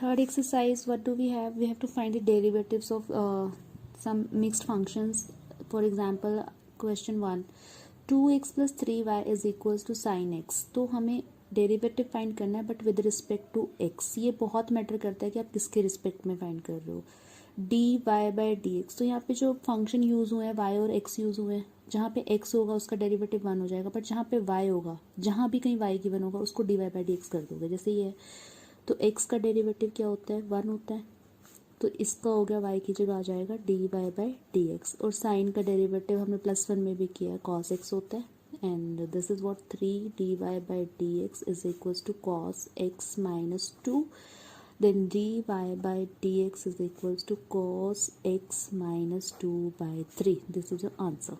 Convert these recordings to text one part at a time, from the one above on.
Third exercise, what do we have? We have to find the derivatives of some mixed functions. For example, question 1, 2x plus 3y is equals to sin x. तो हमें derivative find करना है but with respect to x. ये बहुत matter करता है कि आप किसके रिस्पेक्ट में फाइंड कर रहे हो. dy by D x. तो यहाँ पे जो फंक्शन यूज़ हुए हैं y और x यूज़ हुए हैं, जहाँ पे x होगा उसका डेरिवेटिव 1 हो जाएगा, बट जहाँ पे y होगा, जहाँ भी कहीं y गिवन होगा उसको dy बाई डी एक्स कर दोगे. जैसे ये है तो x का डेरिवेटिव क्या होता है? 1 होता है. तो इसका हो गया y की जगह आ जाएगा dy बाई डी एक्स. और साइन का डेरिवेटिव हमने +1 में भी किया है, cos x होता है. And this is what 3 dy by D x is equals to cos x minus 2. Then dy by D x is equals to cos x minus 2 by 3. This is your answer.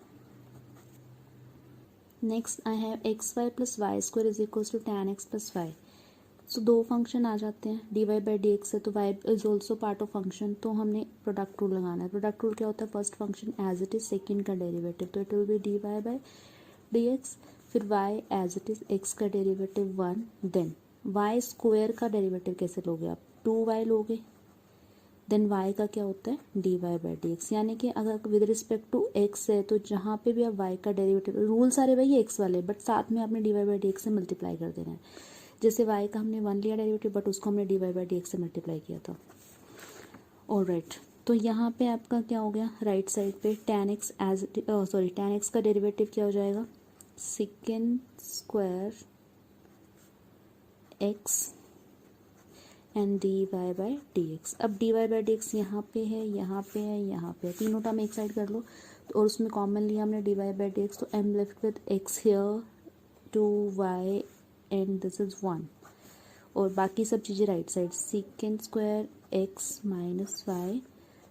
Next I have x Y plus y square is equals to tan x plus y. So दो function आ जाते हैं, d Y by D x है तो y is also part of function, तो हमने product rule लगाना है. प्रोडक्ट रूल क्या होता है? First function as it is, second का डेरिवेटिव, तो it will be D Y by D X. फिर Y as it is, X का डेरिवेटिव 1. देन वाई स्क्वायर का डेरिवेटिव कैसे लोगे आप? 2y लोगे. देन y का क्या होता है? D Y by D x. यानी कि अगर विद रिस्पेक्ट टू x है तो जहाँ पे भी आप y का डेरिवेटिव, रूल सारे वही x वाले, बट साथ में आपने d Y by D x से मल्टीप्लाई कर देना है. जैसे y का हमने 1 लिया डेरिवेटिव, बट उसको हमने D Y by D x से मल्टीप्लाई किया था. ऑलराइट, तो यहाँ पे आपका क्या हो गया? राइट साइड पे tan x का डेरिवेटिव क्या हो जाएगा? Second square x and D Y by D X. अब D Y by D x यहाँ पे है, यहाँ पे है, यहाँ पे है, तीनों टर्म एक साइड कर लो. तो और उसमें कॉमन लिया हमने D Y by D x, तो I am left with x here, 2y and this is 1. और बाकी सब चीज़ें right side. Second square x minus Y,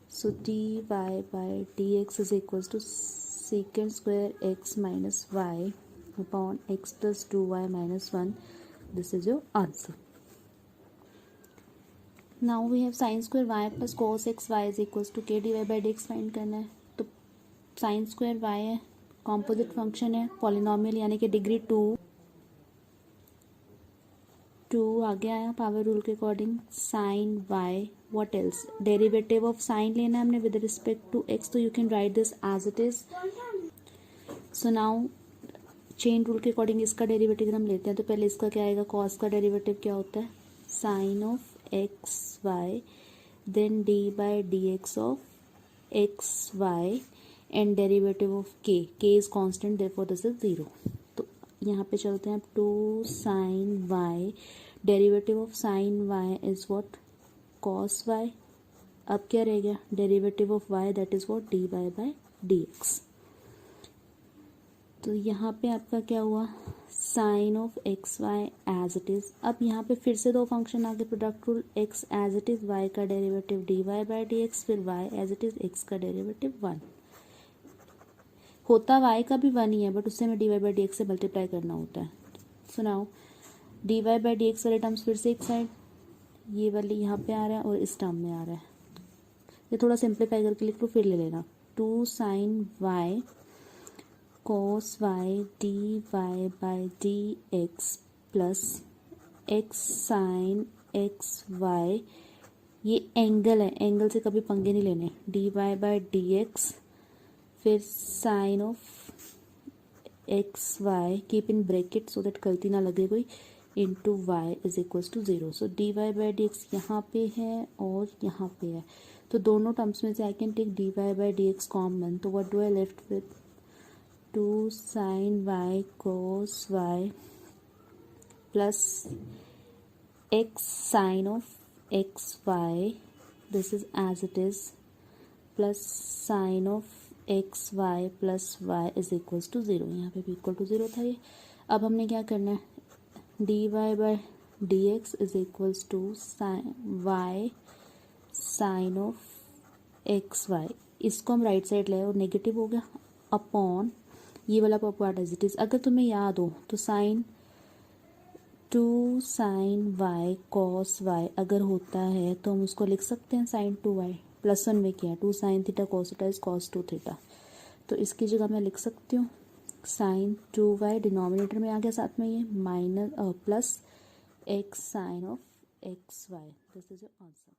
so D Y by D x is equals to second square x minus Y upon x plus 2y minus 1. This is your answer. Now we have sine square y plus cos x y is equals to k D Y by D x find करना है. तो sine square y है, composite function है, polynomial यानी कि degree 2 आगे आया power rule के according. Sine y, what else? Derivative of sine लेना है हमने विद रिस्पेक्ट टू x, तो you can write this as it is. So now chain rule के अकॉर्डिंग इसका डेरिवेटिव हम लेते हैं, तो पहले इसका क्या आएगा? cos का डेरिवेटिव क्या होता है? Sine of x y, then d by D x of x y and derivative of K. K is constant, therefore this is 0. तो यहाँ पे चलते हैं. 2 sine y, derivative of sine y is what? cos y. अब क्या रह गया? Derivative of y, that is what? D Y by D x. तो यहाँ पे आपका क्या हुआ? Sine of x y as it is. अब यहाँ पे फिर से दो फंक्शन आगे, product rule. X as it is, Y का derivative D Y by D X, फिर Y as it is, X का डेरिवेटिव 1. होता वाई का भी 1 ही है, बट उससे हमें d Y by D x से मल्टीप्लाई करना होता है. सुनाओ, d Y by D x वाले टर्म्स फिर से एक साइड, ये वाली यहाँ पे आ रहा है और इस टर्म में आ रहा है. ये थोड़ा सिंप्लीफाई करके लिख लो, फिर ले लेना. 2 sine Y cos y dy by dx plus x sin x y. ये एंगल है, एंगल से कभी पंगे नहीं लेने. dy by dx, फिर sine of x y, keep in bracket so that गलती ना लगे कोई, into y is equals to 0. So D Y by D x यहाँ पे है और यहाँ पे है, तो दोनों टर्म्स में से I can take D Y by D X common. तो what do I left with? 2 sine Y cos y plus x sine of x Y, this is as it is, plus sine of x Y plus Y is equals to 0. यहाँ पे भी equal to 0 था ये. अब हमने क्या करना है? D Y by D x is equals to y sine of x y. इसको हम राइट साइड ले और नेगेटिव हो गया, अपॉन ये वाला पार्ट एज इट इज. अगर तुम्हें याद हो तो sine 2 sine y cos y अगर होता है तो हम उसको लिख सकते हैं साइन 2y. +1 में किया, 2 sine theta cos theta is cos 2 theta. तो इसकी जगह मैं लिख सकती हूँ साइन 2y, डिनोमिनेटर में आ गया साथ में ये, minus plus x sine of xy. This is your answer.